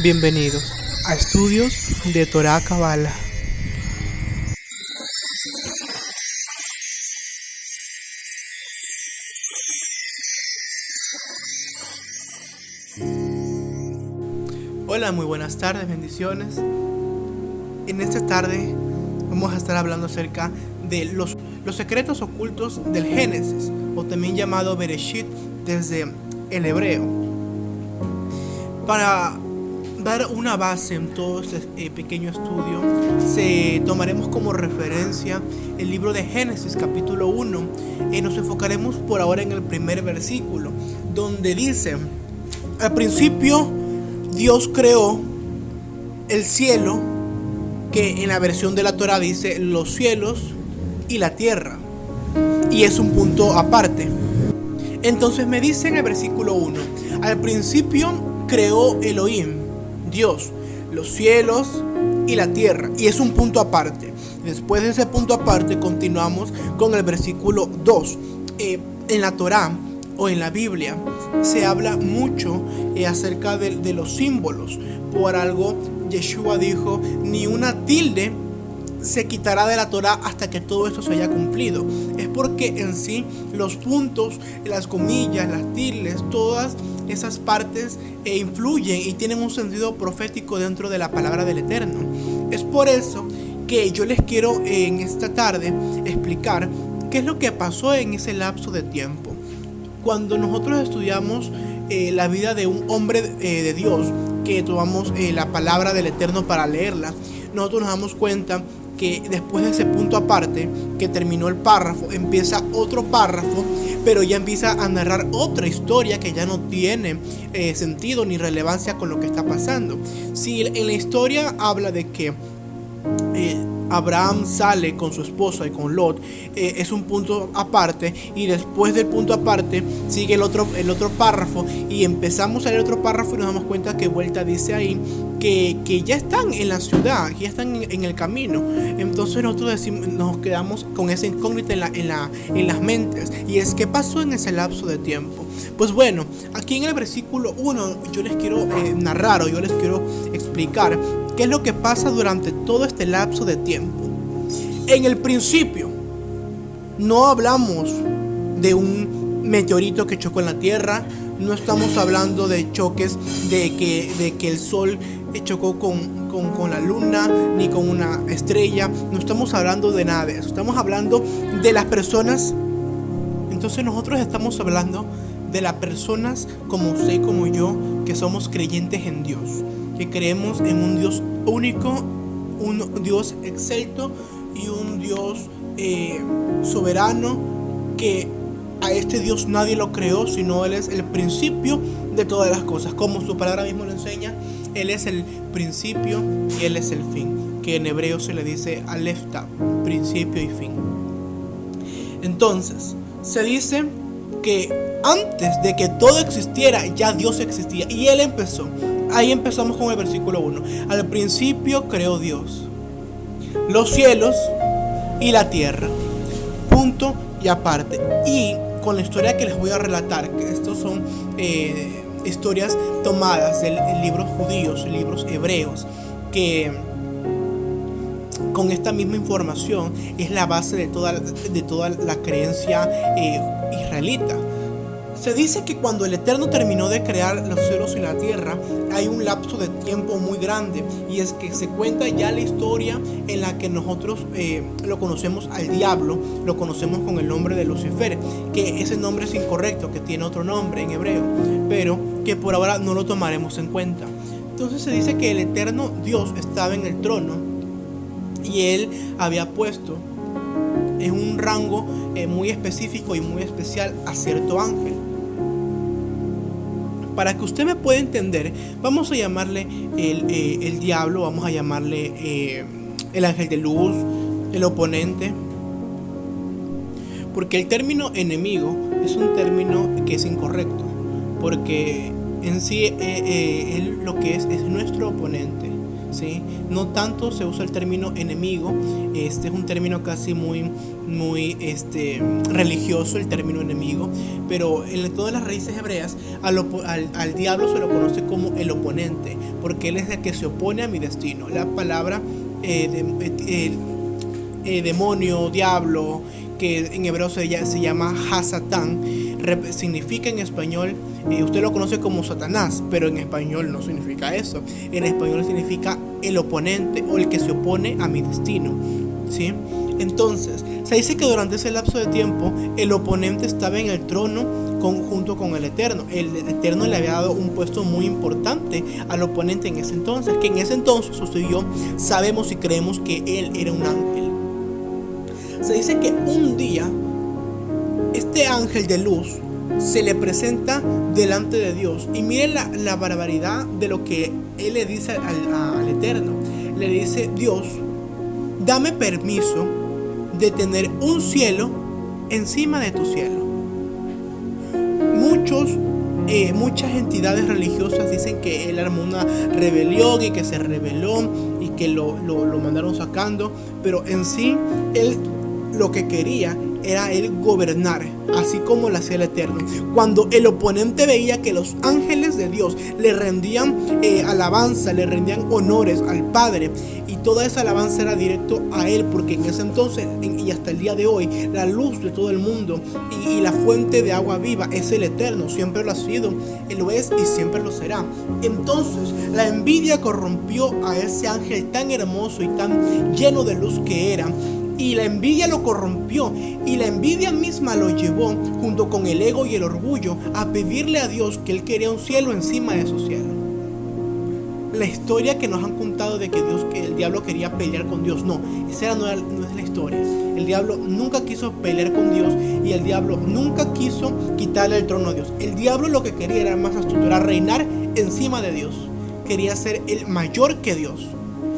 Bienvenidos a Estudios de Torá Kabbalah. Hola, muy buenas tardes, bendiciones. En esta tarde vamos a estar hablando acerca de los secretos ocultos del Génesis, o también llamado Bereshit desde el hebreo. Para dar una base en todo este pequeño estudio, tomaremos como referencia el libro de Génesis capítulo 1 y nos enfocaremos por ahora en el primer versículo, donde dice: al principio Dios creó el cielo, que en la versión de la Torá dice los cielos, y la tierra, y es un punto aparte. Entonces me dice en el versículo 1: al principio creó Elohim, Dios, los cielos y la tierra, y es un punto aparte. Después de ese punto aparte continuamos con el versículo 2. En la Torá o en la Biblia se habla mucho acerca de los símbolos. Por algo Yeshua dijo: ni una tilde se quitará de la Torá hasta que todo esto se haya cumplido. Es porque en sí los puntos, las comillas, las tildes, todas esas partes influyen y tienen un sentido profético dentro de la palabra del Eterno. Es por eso que yo les quiero en esta tarde explicar qué es lo que pasó en ese lapso de tiempo. Cuando nosotros estudiamos la vida de un hombre de Dios, que tomamos la palabra del Eterno para leerla, nosotros nos damos cuenta que después de ese punto aparte, que terminó el párrafo, empieza otro párrafo, pero ya empieza a narrar otra historia que ya no tiene sentido ni relevancia con lo que está pasando. Si en la historia habla de que Abraham sale con su esposa y con Lot, es un punto aparte, y después del punto aparte sigue el otro párrafo, y empezamos a leer otro párrafo y nos damos cuenta que vuelta dice ahí que ya están en la ciudad, ya están en el camino. Entonces nosotros nos quedamos con esa incógnita en las mentes, y es: ¿qué pasó en ese lapso de tiempo? Pues bueno, aquí en el versículo 1 yo les quiero narrar, o yo les quiero explicar qué es lo que pasa durante todo este lapso de tiempo. En el principio no hablamos de un meteorito que chocó en la tierra, no estamos hablando de choques de que el sol chocó con la luna ni con una estrella, no estamos hablando de nada de eso, estamos hablando de las personas. Entonces nosotros estamos hablando de las personas como usted y como yo, que somos creyentes en Dios, que creemos en un Dios único, un Dios excelso y un Dios soberano, que a este Dios nadie lo creó, sino Él es el principio de todas las cosas. Como su palabra mismo lo enseña, Él es el principio y Él es el fin, que en hebreo se le dice Aleph Tav, principio y fin. Entonces se dice que antes de que todo existiera, ya Dios existía, y Él empezó. Ahí empezamos con el versículo 1. Al principio creó Dios los cielos y la tierra. Punto y aparte. Y con la historia que les voy a relatar, que estos son historias tomadas de libros judíos, libros hebreos, que con esta misma información es la base de toda la creencia israelita. Se dice que cuando el Eterno terminó de crear los cielos y la tierra, hay un lapso de tiempo muy grande, y es que se cuenta ya la historia en la que nosotros lo conocemos al diablo, lo conocemos con el nombre de Lucifer, que ese nombre es incorrecto, que tiene otro nombre en hebreo, pero que por ahora no lo tomaremos en cuenta. Entonces se dice que el eterno Dios estaba en el trono, y Él había puesto en un rango muy específico y muy especial a cierto ángel. Para que usted me pueda entender, vamos a llamarle el diablo, vamos a llamarle el ángel de luz, el oponente, porque el término enemigo es un término que es incorrecto, porque en sí él lo que es nuestro oponente. ¿sí? No tanto se usa el término enemigo. Este es un término casi muy religioso, el término enemigo, pero en todas las raíces hebreas al diablo se lo conoce como el oponente, porque él es el que se opone a mi destino. La palabra demonio, diablo, que en hebreo se llama Hasatán, significa en español, usted lo conoce como Satanás, pero en español no significa eso. En español significa el oponente o el que se opone a mi destino, ¿sí? Entonces, se dice que durante ese lapso de tiempo el oponente estaba en el trono junto con el Eterno. El Eterno le había dado un puesto muy importante al oponente en ese entonces, que en ese entonces usted y yo sabemos y creemos que él era un ángel. Se dice que un día este ángel de luz se le presenta delante de Dios, y miren la barbaridad de lo que él le dice al Eterno. Le dice: Dios, dame permiso de tener un cielo encima de tu cielo. Muchas entidades religiosas dicen que él armó una rebelión y que se rebeló y que lo mandaron sacando, pero en sí él lo que quería era él gobernar, así como lo hacía el Eterno. Cuando el oponente veía que los ángeles de Dios le rendían alabanza, le rendían honores al Padre, y toda esa alabanza era directo a él, porque en ese entonces y hasta el día de hoy la luz de todo el mundo y la fuente de agua viva es el Eterno. Siempre lo ha sido, él lo es y siempre lo será. Entonces la envidia corrompió a ese ángel tan hermoso y tan lleno de luz que era, y la envidia lo corrompió, y la envidia misma lo llevó, junto con el ego y el orgullo, a pedirle a Dios que él quería un cielo encima de su cielo. La historia que nos han contado de que el diablo quería pelear con Dios, no, esa no es la historia. El diablo nunca quiso pelear con Dios, y el diablo nunca quiso quitarle el trono a Dios. El diablo lo que quería era más astuto, era reinar encima de Dios. Quería ser el mayor que Dios,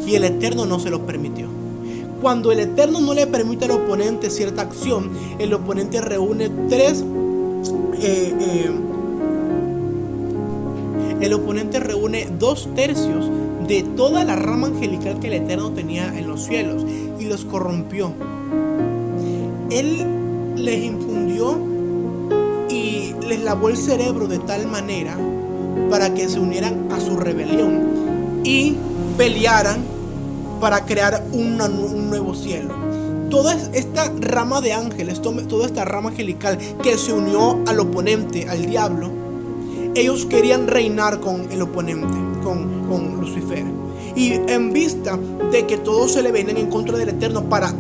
y el Eterno no se lo permitió. Cuando el Eterno no le permite al oponente cierta acción, el oponente reúne dos tercios de toda la rama angelical que el Eterno tenía en los cielos, y los corrompió. Él les infundió y les lavó el cerebro de tal manera para que se unieran a su rebelión y pelearan para crear un nuevo cielo. Toda esta rama de ángeles, toda esta rama angelical que se unió al oponente, al diablo, ellos querían reinar con el oponente, con Lucifer. Y en vista de que todos se le venían en contra del Eterno para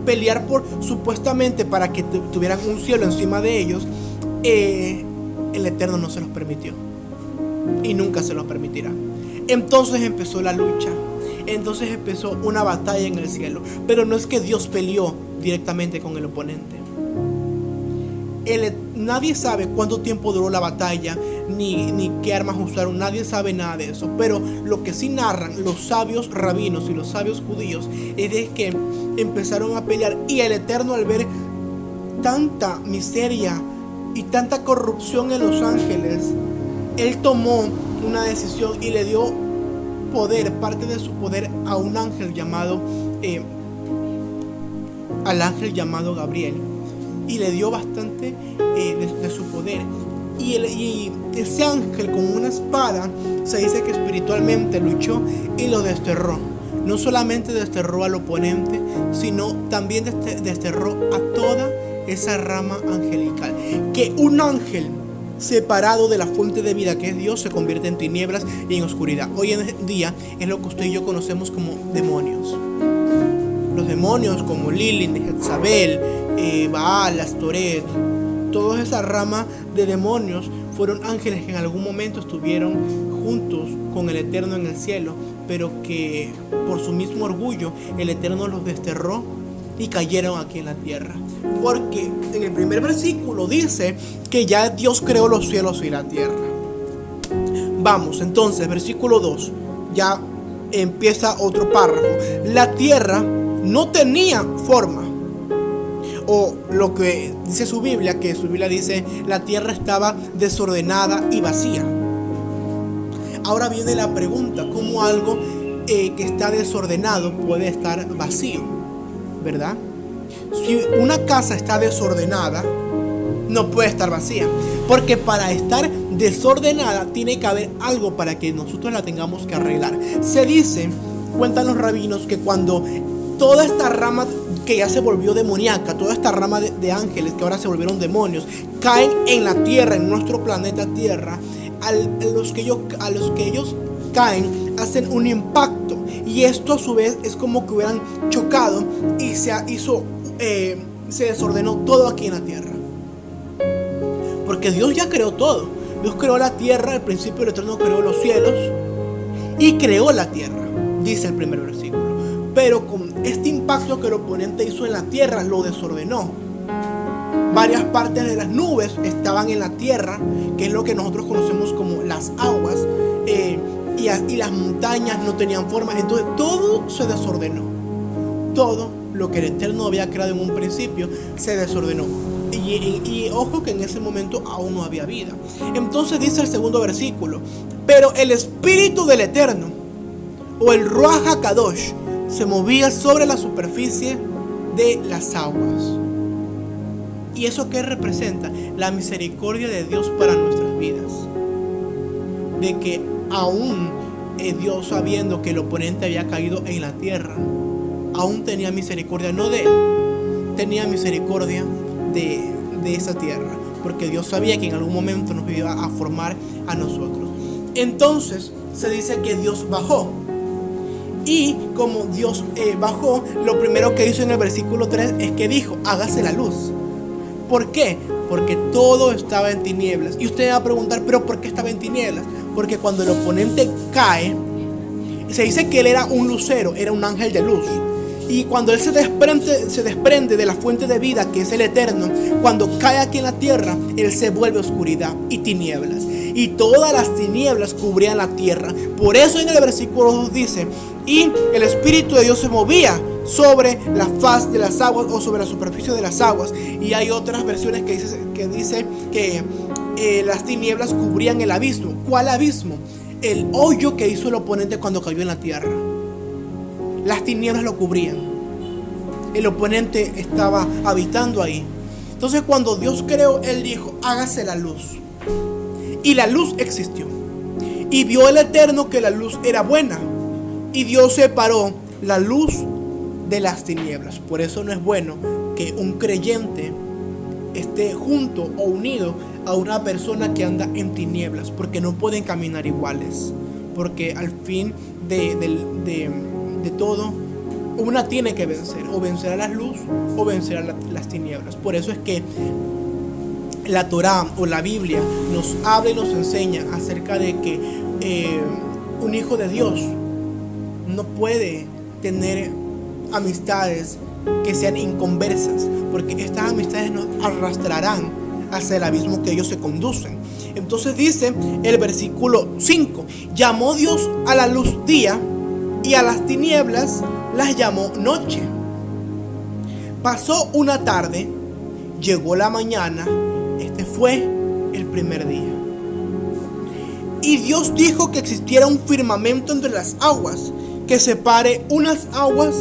pelear supuestamente para que tuvieran un cielo encima de ellos, el Eterno no se los permitió y nunca se los permitirá. Entonces empezó la lucha. Entonces empezó una batalla en el cielo. Pero no es que Dios peleó directamente con el oponente. Nadie sabe cuánto tiempo duró la batalla, ni qué armas usaron. Nadie sabe nada de eso. Pero lo que sí narran los sabios rabinos y los sabios judíos es de que empezaron a pelear, y el Eterno, al ver tanta miseria y tanta corrupción en los ángeles, él tomó una decisión y le dio parte de su poder a un ángel al ángel llamado Gabriel, y le dio bastante de su poder. Y ese ángel, con una espada, se dice que espiritualmente luchó y lo desterró. No solamente desterró al oponente, sino también desterró a toda esa rama angelical. Que un ángel separado de la fuente de vida que es Dios se convierte en tinieblas y en oscuridad. Hoy en día es lo que usted y yo conocemos como demonios. Los demonios como Lilith, Jezabel, Baal, Astoret, toda esa rama de demonios fueron ángeles que en algún momento estuvieron juntos con el Eterno en el cielo, pero que por su mismo orgullo el Eterno los desterró y cayeron aquí en la tierra. Porque en el primer versículo dice que ya Dios creó los cielos y la tierra. Vamos, entonces, versículo 2, ya empieza otro párrafo. La tierra no tenía forma. O lo que dice su Biblia, que su Biblia dice, la tierra estaba desordenada y vacía. Ahora viene la pregunta, ¿cómo algo que está desordenado puede estar vacío, ¿verdad? Si una casa está desordenada, no puede estar vacía, porque para estar desordenada tiene que haber algo para que nosotros la tengamos que arreglar. Se dice, cuentan los rabinos, que cuando toda esta rama que ya se volvió demoníaca, toda esta rama de ángeles que ahora se volvieron demonios, caen en la tierra, en nuestro planeta Tierra, a los que ellos caen, hacen un impacto, y esto a su vez es como que hubieran chocado y se desordenó todo aquí en la tierra. Porque Dios ya creó todo. Dios creó la tierra, al principio el Eterno creó los cielos y creó la tierra, dice el primer versículo. Pero con este impacto que el oponente hizo en la tierra, lo desordenó. Varias partes de las nubes estaban en la tierra, que es lo que nosotros conocemos como las aguas, y las montañas no tenían forma. Entonces todo se desordenó. Todo lo que el Eterno había creado en un principio se desordenó. Y ojo que en ese momento aún no había vida. Entonces dice el segundo versículo: pero el Espíritu del Eterno, o el Ruach HaKadosh, se movía sobre la superficie de las aguas. ¿Y eso qué representa? La misericordia de Dios para nuestras vidas. De que aún Dios, sabiendo que el oponente había caído en la tierra, aún tenía misericordia, no de él, tenía misericordia de esa tierra, porque Dios sabía que en algún momento nos iba a formar a nosotros. Entonces se dice que Dios bajó, y como Dios bajó, lo primero que hizo en el versículo 3 es que dijo: hágase la luz. ¿Por qué? Porque todo estaba en tinieblas. Y usted va a preguntar: ¿pero por qué estaba en tinieblas? Porque cuando el oponente cae, se dice que él era un lucero, era un ángel de luz. Y cuando él se desprende de la fuente de vida, que es el Eterno, cuando cae aquí en la tierra, él se vuelve oscuridad y tinieblas. Y todas las tinieblas cubrían la tierra. Por eso en el versículo 2 dice: y el Espíritu de Dios se movía sobre la faz de las aguas, o sobre la superficie de las aguas. Y hay otras versiones que dice que las tinieblas cubrían el abismo. ¿Cuál abismo? El hoyo que hizo el oponente cuando cayó en la tierra. Las tinieblas lo cubrían. El oponente estaba habitando ahí. Entonces cuando Dios creó, Él dijo: hágase la luz. Y la luz existió. Y vio el Eterno que la luz era buena. Y Dios separó la luz de las tinieblas. Por eso no es bueno que un creyente esté junto o unido a una persona que anda en tinieblas, porque no pueden caminar iguales. Porque al fin de todo, una tiene que vencer, o vencerá la luz o vencerá las tinieblas. Por eso es que la Torá o la Biblia nos habla y nos enseña acerca de que un hijo de Dios no puede tener amistades que sean inconversas, porque estas amistades nos arrastrarán hacia el abismo que ellos se conducen. Entonces dice el versículo 5: llamó Dios a la luz día, y a las tinieblas las llamó noche. Pasó una tarde, llegó la mañana. Este fue el primer día. Y Dios dijo que existiera un firmamento entre las aguas, que separe unas aguas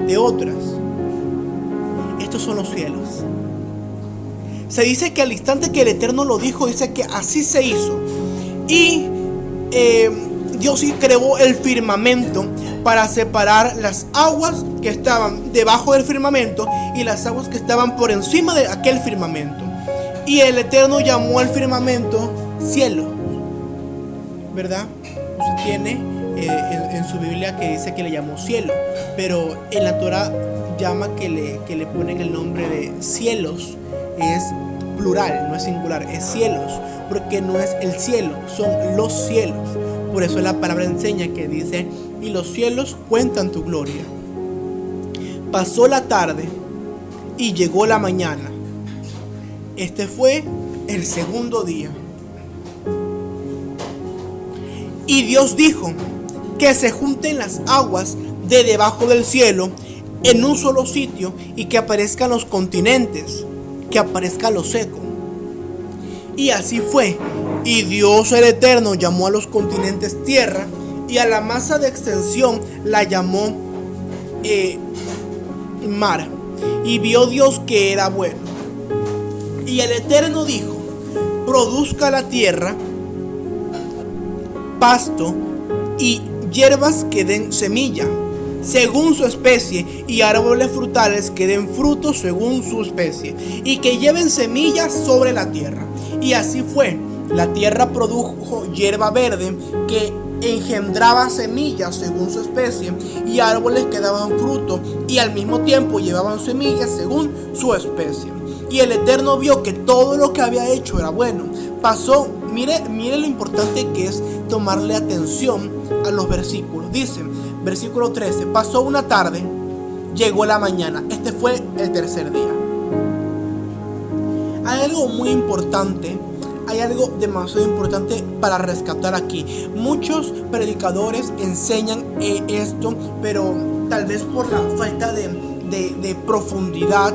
de otras. Estos son los cielos. Se dice que al instante que el Eterno lo dijo, dice que así se hizo. Y Dios sí creó el firmamento para separar las aguas que estaban debajo del firmamento y las aguas que estaban por encima de aquel firmamento. Y el Eterno llamó al firmamento cielo, ¿verdad? Usted tiene en su Biblia que dice que le llamó cielo, pero en la Torah llama que le ponen el nombre de cielos. Es plural, no es singular, es cielos, porque no es el cielo, son los cielos. Por eso la palabra enseña que dice: y los cielos cuentan tu gloria. Pasó la tarde y llegó la mañana. Este fue el segundo día. Y Dios dijo: que se junten las aguas de debajo del cielo en un solo sitio, y que aparezcan los continentes, que aparezca lo seco. Y así fue. Y Dios el Eterno llamó a los continentes tierra, y a la masa de extensión la llamó mar. Y vio Dios que era bueno. Y el Eterno dijo: produzca la tierra pasto y hierbas que den semilla según su especie, y árboles frutales que den frutos según su especie, y que lleven semillas sobre la tierra. Y así fue. La tierra produjo hierba verde que engendraba semillas según su especie, y árboles que daban fruto y al mismo tiempo llevaban semillas según su especie. Y el Eterno vio que todo lo que había hecho era bueno. Pasó, mire lo importante que es tomarle atención a los versículos. Dice, versículo 13: pasó una tarde, llegó la mañana. Este fue el tercer día. Hay algo muy importante. Hay algo demasiado importante para rescatar aquí. Muchos predicadores enseñan esto, pero tal vez por la falta de profundidad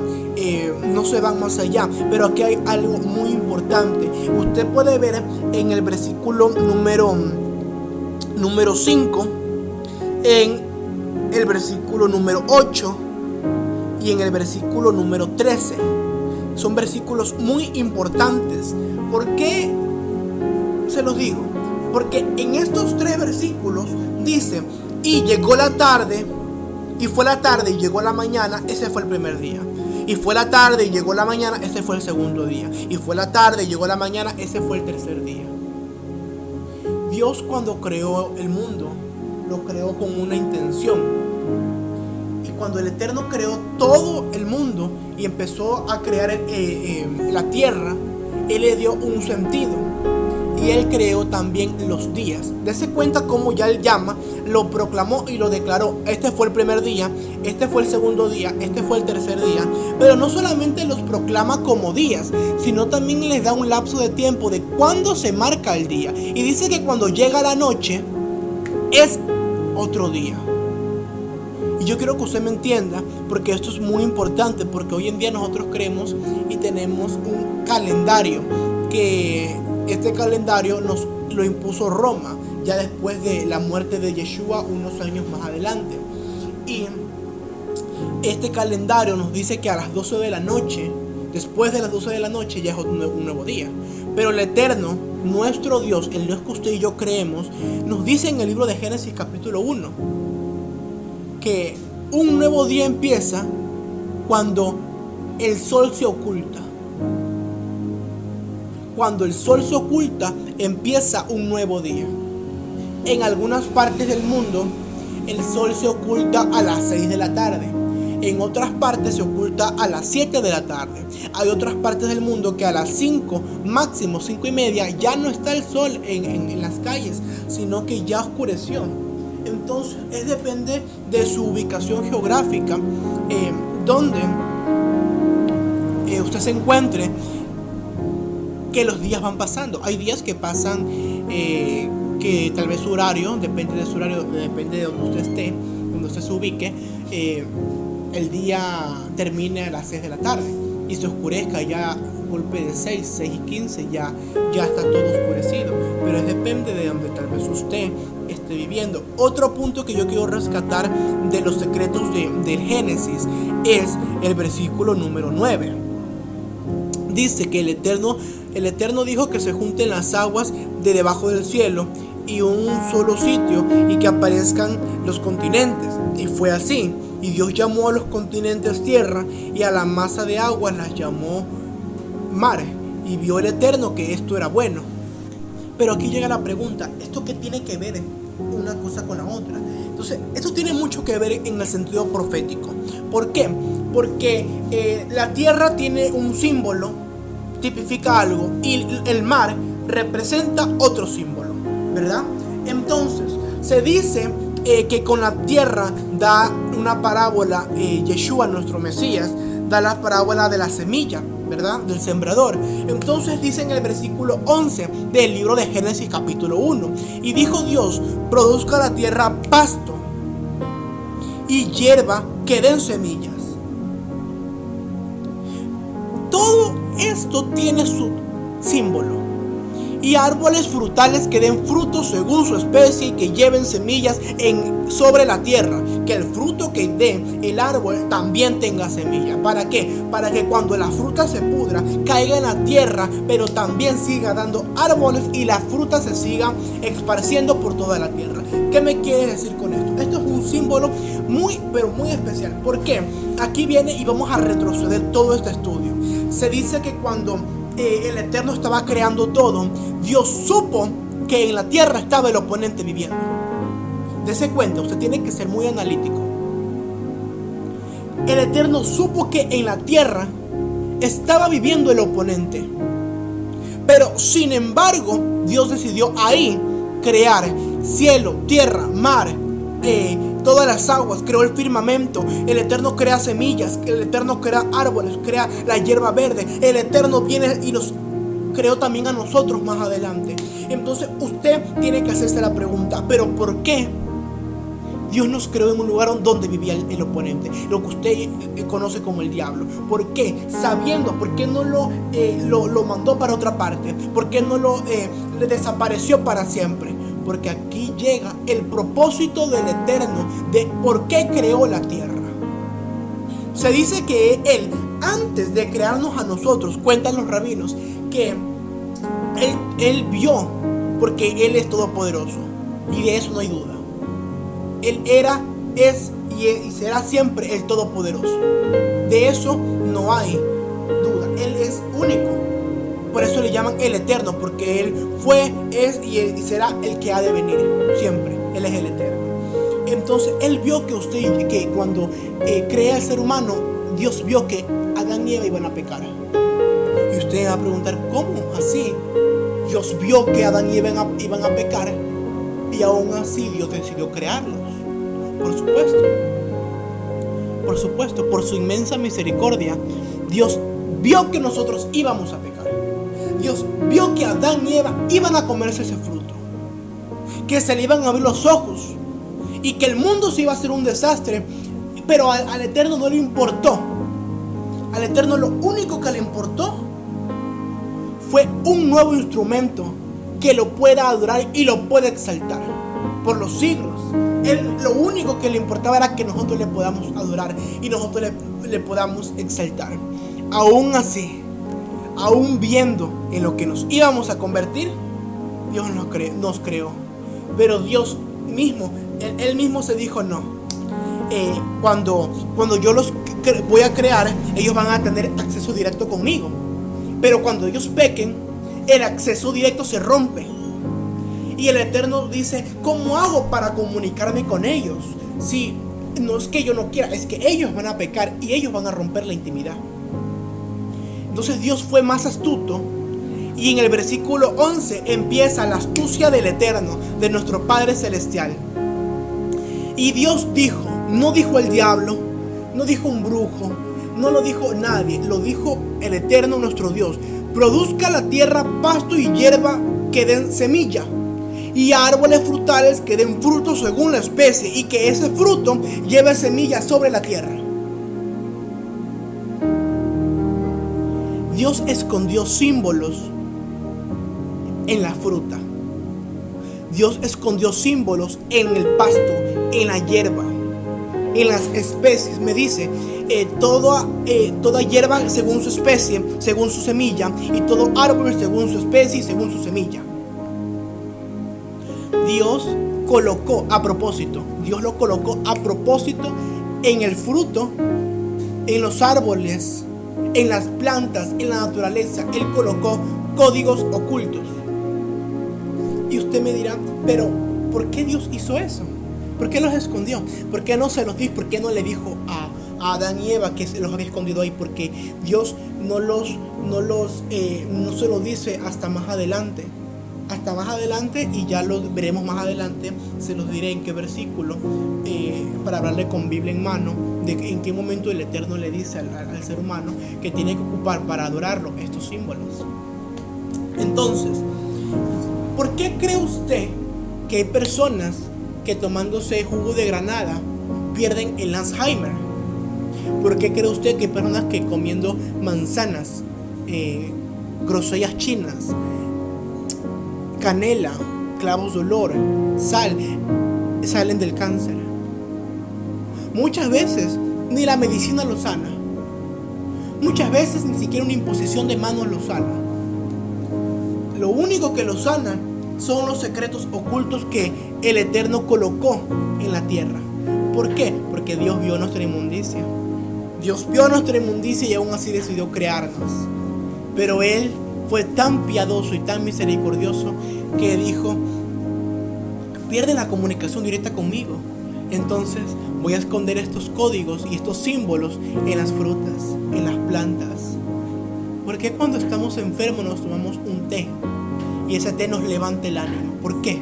no se van más allá. Pero aquí hay algo muy importante. Usted puede ver en el versículo número 5, en el versículo número 8 y en el versículo número 13. Son versículos muy importantes. ¿Por qué se los digo? Porque en estos tres versículos dice: y llegó la tarde, y fue la tarde y llegó la mañana. Ese fue el primer día. Y fue la tarde y llegó la mañana. Ese fue el segundo día. Y fue la tarde y llegó la mañana. Ese fue el tercer día. Dios, cuando creó el mundo, lo creó con una intención. Y cuando el Eterno creó todo el mundo y empezó a crear la tierra, Él le dio un sentido. Y Él creó también los días. Dese cuenta cómo ya Él llama, lo proclamó y lo declaró. Este fue el primer día, este fue el segundo día, este fue el tercer día. Pero no solamente los proclama como días, sino también les da un lapso de tiempo de cuándo se marca el día. Y dice que cuando llega la noche es otro día. Y yo quiero que usted me entienda, porque esto es muy importante, porque hoy en día nosotros creemos y tenemos un calendario, que este calendario nos lo impuso Roma, ya después de la muerte de Yeshua, unos años más adelante. Y este calendario nos dice que a las 12 de la noche, después de las 12 de la noche, ya es un nuevo día. Pero el Eterno, nuestro Dios, el Dios que usted y yo creemos, nos dice en el libro de Génesis capítulo 1, que un nuevo día empieza cuando el sol se oculta. Cuando el sol se oculta, empieza un nuevo día. En algunas partes del mundo, el sol se oculta a las 6 de la tarde. En otras partes se oculta a las 7 de la tarde. Hay otras partes del mundo que a las 5, máximo 5 y media, ya no está el sol en las calles, sino que ya oscureció. Entonces, depende de su ubicación geográfica, donde usted se encuentre, que los días van pasando. Hay días que pasan, que tal vez su horario, depende de su horario, depende de donde usted esté, donde usted se ubique, el día termine a las 6 de la tarde y se oscurezca ya golpe de 6 y 15, ya está todo oscurecido. Pero depende de donde tal vez usted esté viviendo. Otro punto que yo quiero rescatar de los secretos del Génesis es el versículo número 9. Dice que el Eterno dijo que se junten las aguas de debajo del cielo y un solo sitio, y que aparezcan los continentes. Y fue así. Y Dios llamó a los continentes tierra, y a la masa de aguas las llamó mares. Y vio el Eterno que esto era bueno. Pero aquí llega la pregunta: ¿esto qué tiene que ver una cosa con la otra? Entonces, esto tiene mucho que ver en el sentido profético. ¿Por qué? Porque la tierra tiene un símbolo, tipifica algo, y el mar representa otro símbolo, ¿verdad? Entonces, se dice que con la tierra da una parábola, Yeshua, nuestro Mesías, da la parábola de la semilla, ¿verdad? Del sembrador. Entonces dice en el versículo 11 del libro de Génesis capítulo 1: y dijo Dios: produzca la tierra pasto y hierba que den semillas. Todo esto tiene su símbolo. y árboles frutales que den frutos según su especie y que lleven semillas sobre la tierra. Que el fruto que dé el árbol también tenga semilla. ¿Para qué? Para que cuando la fruta se pudra, caiga en la tierra, pero también siga dando árboles y la fruta se siga esparciendo por toda la tierra. ¿Qué me quiere decir con esto? Esto es un símbolo muy, pero muy especial. ¿Por qué? Aquí viene y vamos a retroceder todo este estudio. Se dice que cuando el Eterno estaba creando todo, Dios supo que en la tierra estaba el oponente viviendo. Dese cuenta, usted tiene que ser muy analítico. El Eterno supo que en la tierra estaba viviendo el oponente, pero sin embargo Dios decidió ahí crear cielo, tierra, mar, todas las aguas, creó el firmamento. El Eterno crea semillas, el Eterno crea árboles, crea la hierba verde. El Eterno viene y nos creó también a nosotros más adelante. Entonces usted tiene que hacerse la pregunta, ¿pero por qué Dios nos creó en un lugar donde vivía el oponente, lo que usted conoce como el diablo? ¿Por qué? Sabiendo, ¿por qué no lo mandó para otra parte? ¿Por qué no le desapareció para siempre? Porque aquí llega el propósito del Eterno de por qué creó la tierra. Se dice que Él, antes de crearnos a nosotros, cuentan los rabinos, que Él vio, porque Él es todopoderoso, y de eso no hay duda. Él era, es y será siempre el todopoderoso. De eso no hay duda. Él es único. Por eso le llaman el Eterno, porque Él fue, es y será el que ha de venir siempre. Él es el Eterno. Entonces Él vio que cuando crea al ser humano, Dios vio que Adán y Eva iban a pecar. Y usted va a preguntar, ¿cómo así? Dios vio que Adán y Eva iban a pecar, y aún así Dios decidió crearlos. Por supuesto, por su inmensa misericordia, Dios vio que nosotros íbamos a pecar. Dios vio que Adán y Eva iban a comerse ese fruto, que se le iban a abrir los ojos y que el mundo se iba a hacer un desastre. Pero al Eterno no le importó. Al Eterno lo único que le importó fue un nuevo instrumento que lo pueda adorar y lo pueda exaltar por los siglos. Él, lo único que le importaba era que nosotros le podamos adorar y nosotros le podamos exaltar. Aún así, aún viendo en lo que nos íbamos a convertir, Dios nos creó. Pero Dios mismo, Él mismo se dijo no. Cuando yo los voy a crear, ellos van a tener acceso directo conmigo. Pero cuando ellos pequen, el acceso directo se rompe. Y el Eterno dice, ¿cómo hago para comunicarme con ellos? Si no es que yo no quiera, es que ellos van a pecar y ellos van a romper la intimidad. Entonces Dios fue más astuto, y en el versículo 11 empieza la astucia del Eterno, de nuestro Padre Celestial. Y Dios dijo, no dijo el diablo, no dijo un brujo, no lo dijo nadie, lo dijo el Eterno nuestro Dios: produzca la tierra pasto y hierba que den semilla, y árboles frutales que den fruto según la especie, y que ese fruto lleve semilla sobre la tierra. Dios escondió símbolos en la fruta. Dios escondió símbolos en el pasto, en la hierba, en las especies. Me dice, toda hierba según su especie, según su semilla, y todo árbol según su especie y según su semilla. Dios colocó a propósito, Dios lo colocó a propósito en el fruto, en los árboles, en las plantas, en la naturaleza. Él colocó códigos ocultos. Y usted me dirá, pero ¿por qué Dios hizo eso? ¿Por qué los escondió? ¿Por qué no se los dijo? ¿Por qué no le dijo a Adán y Eva que se los había escondido ahí? Porque Dios no se lo dice hasta más adelante. Hasta más adelante, y ya lo veremos más adelante. Se los diré en qué versículo, para hablarle con Biblia en mano, de en qué momento el Eterno le dice al ser humano que tiene que ocupar para adorarlo estos símbolos. Entonces, ¿por qué cree usted que hay personas que tomándose jugo de granada pierden el Alzheimer? ¿Por qué cree usted que hay personas que comiendo manzanas, grosellas chinas, canela, clavos de olor, sal, salen del cáncer. Muchas veces ni la medicina lo sana. Muchas veces ni siquiera una imposición de manos lo sana. Lo único que lo sana son los secretos ocultos que el Eterno colocó en la tierra. ¿Por qué? Porque Dios vio nuestra inmundicia. Dios vio nuestra inmundicia y aún así decidió crearnos. Pero Él fue tan piadoso y tan misericordioso que dijo: pierde la comunicación directa conmigo. Entonces voy a esconder estos códigos y estos símbolos en las frutas, en las plantas. ¿Por qué cuando estamos enfermos nos tomamos un té y ese té nos levanta el ánimo? ¿Por qué?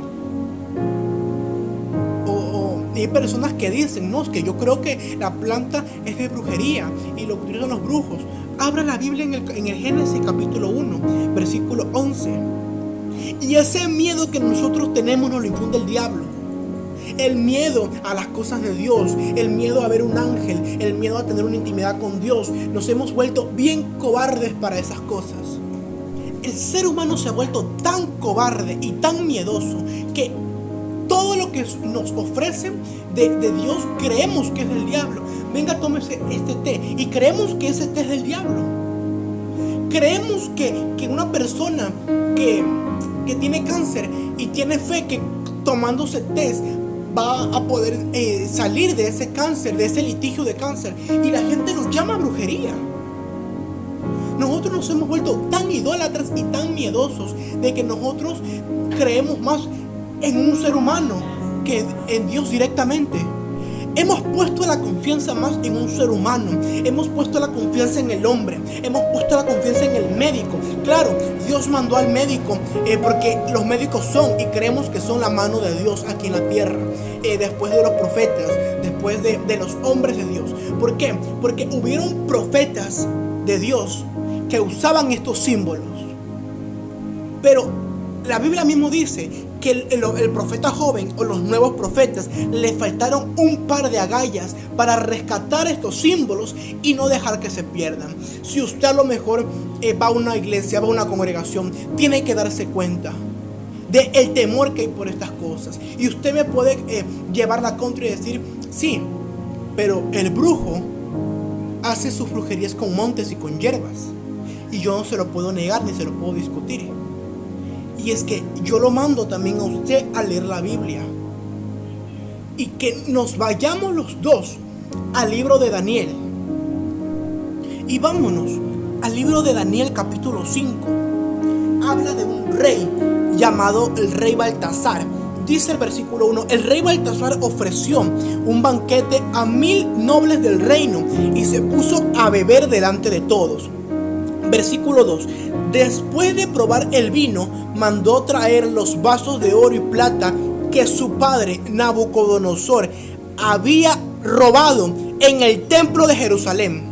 Hay personas que dicen: no, es que yo creo que la planta es de brujería y lo utilizan los brujos. Abra la Biblia en el Génesis capítulo 1, versículo 11. Y ese miedo que nosotros tenemos nos lo infunde el diablo. El miedo a las cosas de Dios, el miedo a ver un ángel, el miedo a tener una intimidad con Dios. Nos hemos vuelto bien cobardes para esas cosas. El ser humano se ha vuelto tan cobarde y tan miedoso que todo lo que nos ofrecen de Dios creemos que es del diablo. Venga, tómese este té, y creemos que ese té es del diablo. Creemos que una persona que tiene cáncer y tiene fe que tomándose té va a poder salir de ese cáncer, de ese litigio de cáncer, y la gente lo llama brujería. Nosotros nos hemos vuelto tan idólatras y tan miedosos de que nosotros creemos más en un ser humano que en Dios directamente. Hemos puesto la confianza más en un ser humano. Hemos puesto la confianza en el hombre. Hemos puesto la confianza en el médico. Claro, Dios mandó al médico porque los médicos son y creemos que son la mano de Dios aquí en la tierra. Después de los profetas, después de los hombres de Dios. ¿Por qué? Porque hubieron profetas de Dios que usaban estos símbolos. Pero la Biblia mismo dice que el profeta joven o los nuevos profetas le faltaron un par de agallas para rescatar estos símbolos y no dejar que se pierdan. Si usted a lo mejor va a una iglesia, va a una congregación, tiene que darse cuenta del temor que hay por estas cosas. Y usted me puede llevar la contra y decir: sí, pero el brujo hace sus brujerías con montes y con hierbas, y yo no se lo puedo negar ni se lo puedo discutir. Y es que yo lo mando también a usted a leer la Biblia. Y que nos vayamos los dos al libro de Daniel. Y vámonos al libro de Daniel capítulo 5. Habla de un rey llamado el rey Baltasar. Dice el versículo 1: el rey Baltasar ofreció un banquete a 1000 nobles del reino y se puso a beber delante de todos. Versículo 2: después de probar el vino, mandó traer los vasos de oro y plata que su padre Nabucodonosor había robado en el templo de Jerusalén.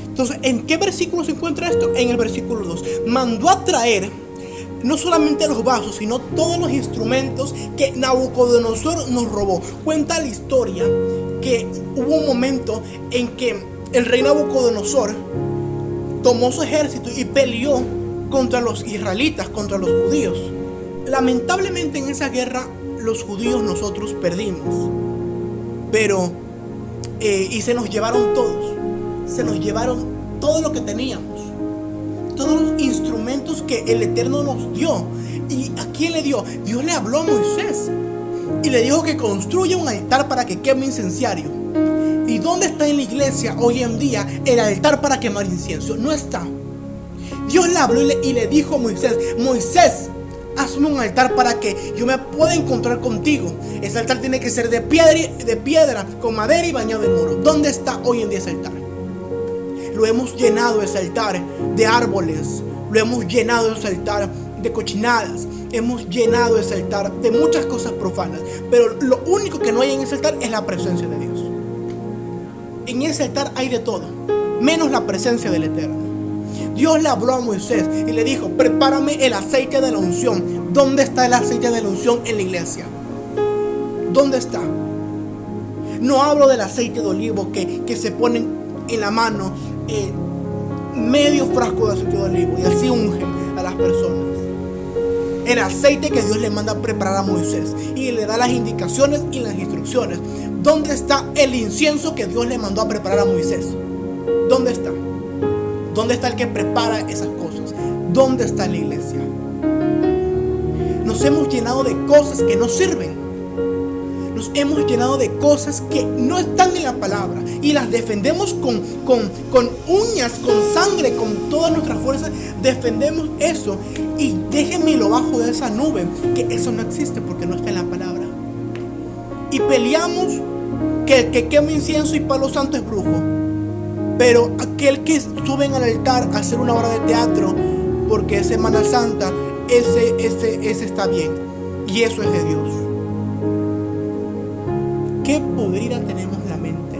Entonces, ¿en qué versículo se encuentra esto? En el versículo 2. Mandó a traer no solamente los vasos, sino todos los instrumentos que Nabucodonosor nos robó. Cuenta la historia que hubo un momento en que el rey Nabucodonosor tomó su ejército y peleó contra los israelitas, contra los judíos. Lamentablemente en esa guerra los judíos nosotros perdimos. Pero y se nos llevaron todos. Se nos llevaron todo lo que teníamos. Todos los instrumentos que el Eterno nos dio. ¿Y a quién le dio? Dios le habló a Moisés y le dijo que construya un altar para que queme incenciario. ¿Y dónde está en la iglesia hoy en día el altar para quemar incienso? No está. Dios le habló y le dijo a Moisés: Moisés, hazme un altar para que yo me pueda encontrar contigo. Ese altar tiene que ser de piedra, con madera y bañado en oro. ¿Dónde está hoy en día ese altar? Lo hemos llenado ese altar de árboles. Lo hemos llenado ese altar de cochinadas. Hemos llenado ese altar de muchas cosas profanas. Pero lo único que no hay en ese altar es la presencia de Dios. En ese altar hay de todo, menos la presencia del Eterno. Dios le habló a Moisés y le dijo: prepárame el aceite de la unción. ¿Dónde está el aceite de la unción en la iglesia? ¿Dónde está? No hablo del aceite de olivo que se ponen en la mano, medio frasco de aceite de olivo, y así ungen a las personas. el aceite que Dios le manda a preparar a Moisés y le da las indicaciones y las instrucciones. ¿Dónde está el incienso que Dios le mandó a preparar a Moisés? ¿Dónde está? ¿Dónde está el que prepara esas cosas? ¿Dónde está la iglesia? Nos hemos llenado de cosas que no sirven. Nos hemos llenado de cosas que no están en la palabra y las defendemos con uñas, con sangre, con todas nuestras fuerzas. Defendemos eso y déjenmelo bajo de esa nube, que eso no existe porque no está en la palabra. Y peleamos que el que quema incienso y palo santo es brujo, pero aquel que suben al altar a hacer una obra de teatro porque es Semana Santa, ese está bien, y eso es de Dios. ¿Qué podrida tenemos la mente?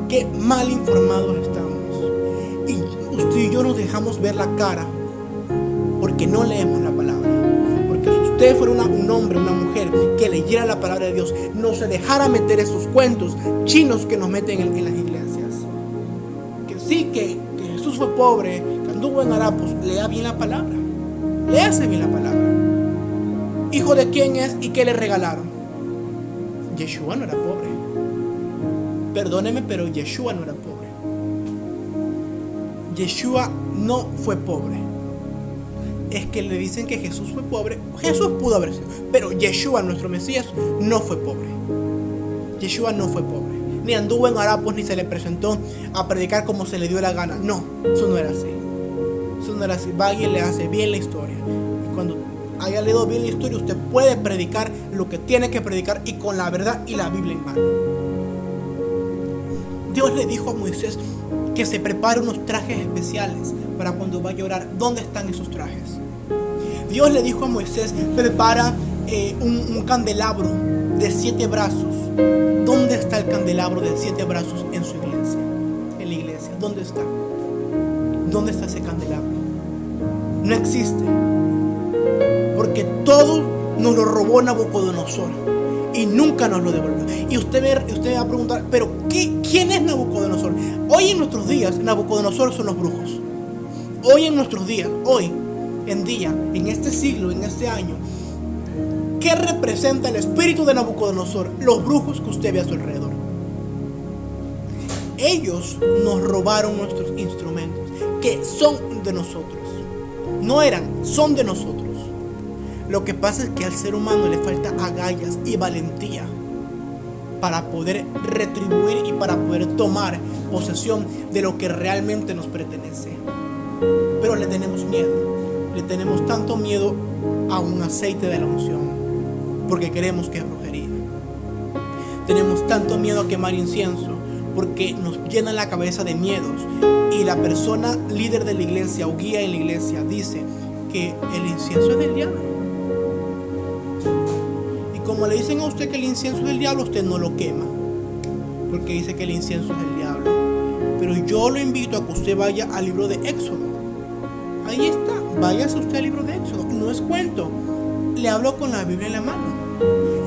¿Qué mal informados estamos? Y usted y yo nos dejamos ver la cara porque no leemos la palabra. Porque si usted fuera un hombre, una mujer que leyera la palabra de Dios, no se dejara meter esos cuentos chinos que nos meten en las iglesias. Que sí, que Jesús fue pobre, que anduvo en harapos. Lea bien la palabra. Léase bien la palabra. ¿Hijo de quién es y qué le regalaron? Yeshua no era pobre. Perdóneme, pero Yeshua no era pobre. Yeshua no fue pobre. Es que le dicen que Jesús fue pobre. Jesús pudo haber sido, pero Yeshua, nuestro Mesías, no fue pobre. Yeshua no fue pobre. Ni anduvo en harapos, ni se le presentó a predicar como se le dio la gana. No, eso no era así. Eso no era así. Vaya y le hace bien la historia. Y cuando haya leído bien la historia, usted puede predicar lo que tiene que predicar y con la verdad y la Biblia en mano. Dios le dijo a Moisés que se prepare unos trajes especiales para cuando vaya a orar. ¿Dónde están esos trajes? Dios le dijo a Moisés: prepara un candelabro de 7 brazos. ¿Dónde está el candelabro de 7 brazos en su iglesia? En la iglesia, ¿dónde está? ¿Dónde está ese candelabro? No existe. Porque todo nos lo robó Nabucodonosor y nunca nos lo devolvió. Y usted va a preguntar, ¿pero quién es Nabucodonosor? Hoy en nuestros días, Nabucodonosor son los brujos. Hoy en nuestros días, hoy en día, en este siglo, en este año, ¿qué representa el espíritu de Nabucodonosor? Los brujos que usted ve a su alrededor. Ellos nos robaron nuestros instrumentos, que son de nosotros. No eran, son de nosotros. Lo que pasa es que al ser humano le falta agallas y valentía para poder retribuir y para poder tomar posesión de lo que realmente nos pertenece. Pero le tenemos miedo. Le tenemos tanto miedo a un aceite de la unción porque creemos que es brujería. Tenemos tanto miedo a quemar incienso porque nos llena la cabeza de miedos. Y la persona líder de la iglesia o guía en la iglesia dice que el incienso es del diablo. Como le dicen a usted que el incienso es del diablo, usted no lo quema, porque dice que el incienso es del diablo. Pero yo lo invito a que usted vaya al libro de Éxodo. Ahí está, váyase usted al libro de Éxodo. No es cuento, le hablo con la Biblia en la mano.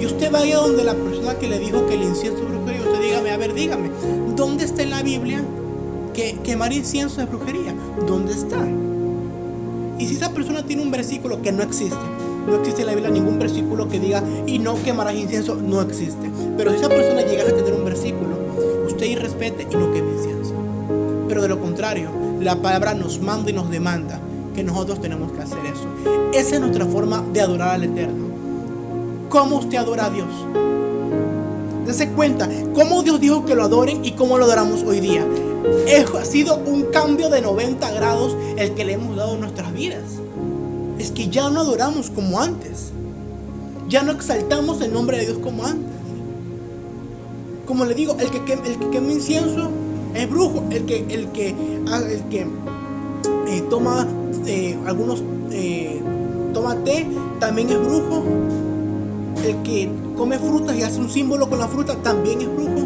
Y usted vaya donde la persona que le dijo que el incienso es brujería. Usted dígame, ¿dónde está en la Biblia que quemar incienso es brujería? ¿Dónde está? Y si esa persona tiene un versículo que no existe en la Biblia ningún versículo que diga y no quemarás incienso, no existe. Pero si esa persona llegara a tener un versículo, usted irrespete y no queme incienso. Pero de lo contrario, la palabra nos manda y nos demanda que nosotros tenemos que hacer eso. Esa es nuestra forma de adorar al Eterno. ¿Cómo usted adora a Dios? Dese cuenta cómo Dios dijo que lo adoren y cómo lo adoramos hoy día. Ha sido un cambio de 90 grados el que le hemos dado en nuestras vidas. Es que ya no adoramos como antes. Ya no exaltamos el nombre de Dios como antes. Como le digo, el que quema incienso es brujo. El que toma toma té también es brujo. El que come frutas y hace un símbolo con la fruta también es brujo.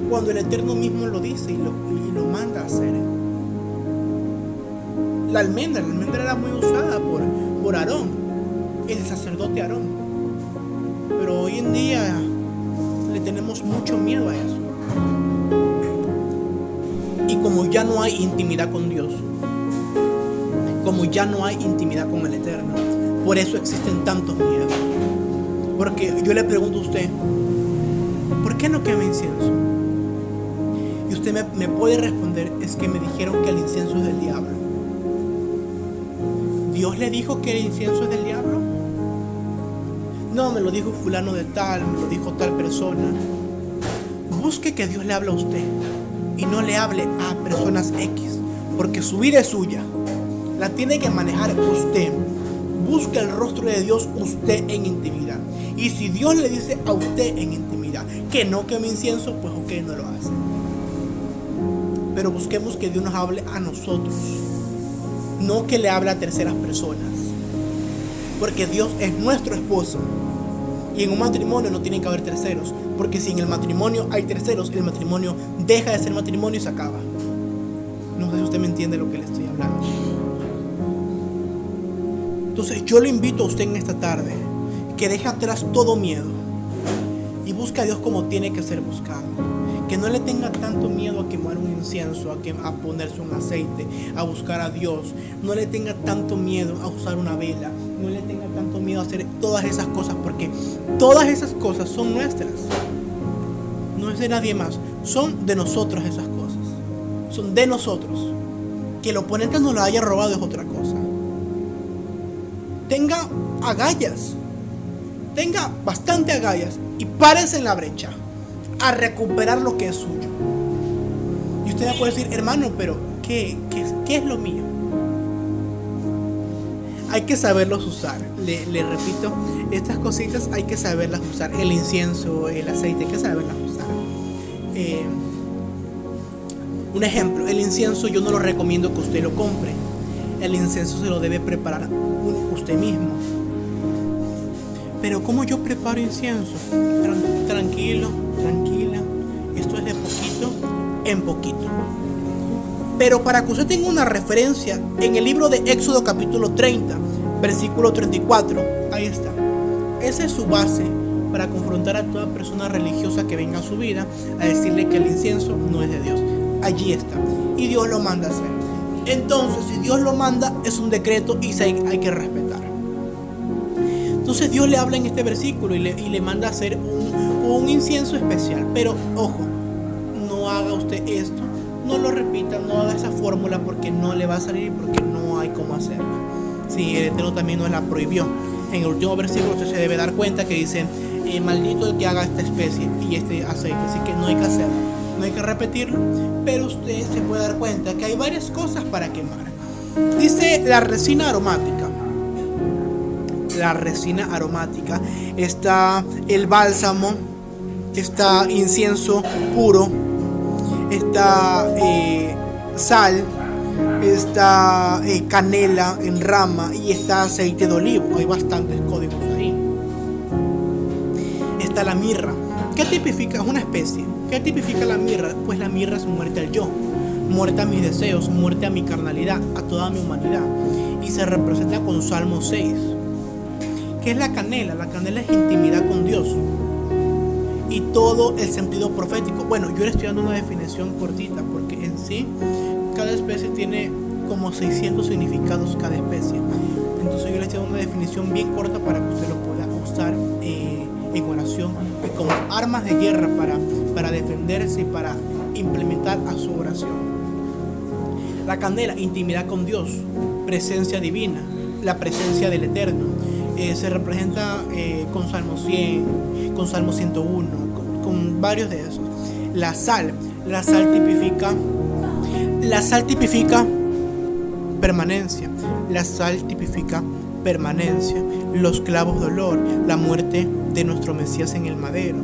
Cuando el Eterno mismo lo dice y lo manda a hacer. La almendra era muy usada por Aarón, el sacerdote Aarón. Pero hoy en día le tenemos mucho miedo a eso. Y como ya no hay intimidad con Dios, como como ya no hay intimidad con el Eterno. Por eso existen tantos miedos. Porque yo le pregunto a usted, ¿por qué no quema incienso? Y usted me puede responder, es que me dijeron que el incienso es del diablo. ¿Dios le dijo que el incienso es del diablo? No, me lo dijo fulano de tal, me lo dijo tal persona. Busque que Dios le hable a usted y no le hable a personas X, porque su vida es suya, la tiene que manejar usted. Busque el rostro de Dios usted en intimidad. Y si Dios le dice a usted en intimidad que no queme incienso, pues ok, no lo hace. Pero busquemos que Dios nos hable a nosotros, no que le hable a terceras personas, porque Dios es nuestro esposo. Y en un matrimonio no tienen que haber terceros, porque si en el matrimonio hay terceros, el matrimonio deja de ser matrimonio y se acaba. No sé si usted me entiende lo que le estoy hablando. Entonces yo le invito a usted en esta tarde que deje atrás todo miedo y busque a Dios como tiene que ser buscado. Que no le tenga tanto miedo a quemar un incienso, a ponerse un aceite, a buscar a Dios. No le tenga tanto miedo a usar una vela. No le tenga tanto miedo a hacer todas esas cosas, porque todas esas cosas son nuestras. No es de nadie más. Son de nosotros esas cosas. Son de nosotros. Que el oponente nos la haya robado es otra cosa. Tenga agallas. Tenga bastante agallas y párese en la brecha a recuperar lo que es suyo. Y usted va a poder decir, hermano, pero ¿qué es lo mío? Hay que saberlos usar. Le repito, estas cositas hay que saberlas usar. El incienso, el aceite, hay que saberlas usar. Un ejemplo, el incienso yo no lo recomiendo que usted lo compre. El incienso se lo debe preparar usted mismo. Pero ¿cómo yo preparo incienso? Tranquilo, tranquila. Esto es de poquito en poquito. Pero para que usted tenga una referencia, en el libro de Éxodo capítulo 30, versículo 34, ahí está. Esa es su base para confrontar a toda persona religiosa que venga a su vida a decirle que el incienso no es de Dios. Allí está. Y Dios lo manda a hacer. Entonces, si Dios lo manda, es un decreto y hay que respetar. Entonces Dios le habla en este versículo y le manda a hacer un incienso especial. Pero ojo, no haga usted esto, no lo repita, no haga esa fórmula, porque no le va a salir, porque no hay cómo hacerla. Sí, el Eterno también nos la prohibió. En el último versículo usted se debe dar cuenta que dice, maldito el que haga esta especie y este aceite. Así que no hay que hacerlo, no hay que repetirlo, pero usted se puede dar cuenta que hay varias cosas para quemar. Dice la resina aromática. La resina aromática, está el bálsamo, está incienso puro, está sal, está canela en rama y está aceite de olivo. Hay bastantes códigos ahí. Está la mirra. ¿Qué tipifica? Es una especie. ¿Qué tipifica la mirra? Pues la mirra es muerte al yo, muerte a mis deseos, muerte a mi carnalidad, a toda mi humanidad. Y se representa con Salmo 6. ¿Qué es la canela? La canela es intimidad con Dios y todo el sentido profético. Bueno, yo le estoy dando una definición cortita, porque en sí cada especie tiene como 600 significados cada especie. Entonces yo le estoy dando una definición bien corta para que usted lo pueda usar en oración y como armas de guerra para defenderse y para implementar a su oración. La canela, intimidad con Dios, presencia divina, la presencia del Eterno. Se representa con Salmo 100, con Salmo 101, con varios de esos. La sal tipifica permanencia. La sal tipifica permanencia. Los clavos de olor, la muerte de nuestro Mesías en el madero.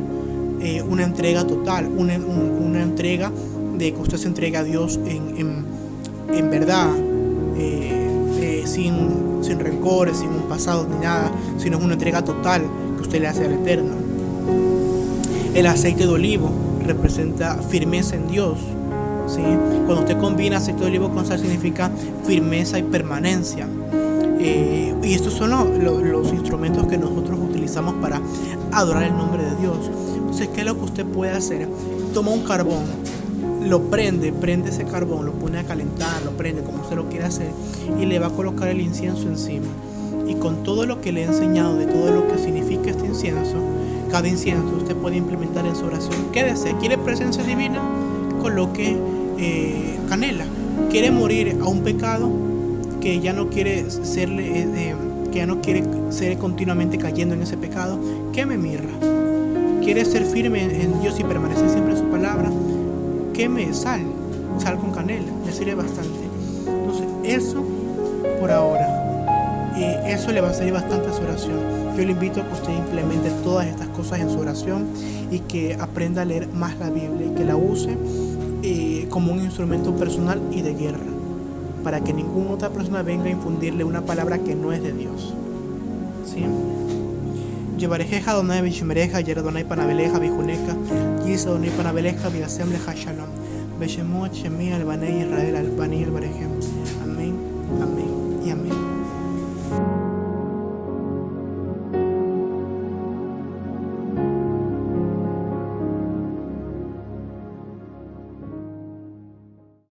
Una entrega total, una entrega de que usted se entrega a Dios en verdad. Sin rencores, sin un pasado ni nada, sino es una entrega total que usted le hace al Eterno. El aceite de olivo representa firmeza en Dios, ¿sí? Cuando usted combina aceite de olivo con sal, significa firmeza y permanencia. Y estos son los instrumentos que nosotros utilizamos para adorar el nombre de Dios. Entonces, ¿qué es lo que usted puede hacer? Toma un carbón, prende ese carbón, lo pone a calentar, lo prende como usted lo quiere hacer y le va a colocar el incienso encima. Y con todo lo que le he enseñado de todo lo que significa este incienso, cada incienso usted puede implementar en su oración. Quédese, ¿quiere presencia divina? Coloque canela. ¿Quiere morir a un pecado que ya no quiere que ya no quiere ser continuamente cayendo en ese pecado? Queme mirra. ¿Quiere ser firme en Dios y permanecer siempre en su palabra? Queme sal con canela, le sirve bastante. Entonces, eso por ahora. Eso le va a servir bastante a su oración. Yo le invito a que usted implemente todas estas cosas en su oración y que aprenda a leer más la Biblia y que la use como un instrumento personal y de guerra, para que ninguna otra persona venga a infundirle una palabra que no es de Dios. ¿Sí? Llevarejeja Adonai Bishimereja, Yeradonai Panabeleja, Bijuneca, Yisa Adonai Panabeleja, Biasemleja Shalom, Beshemot Shemi Albanei Israel Albani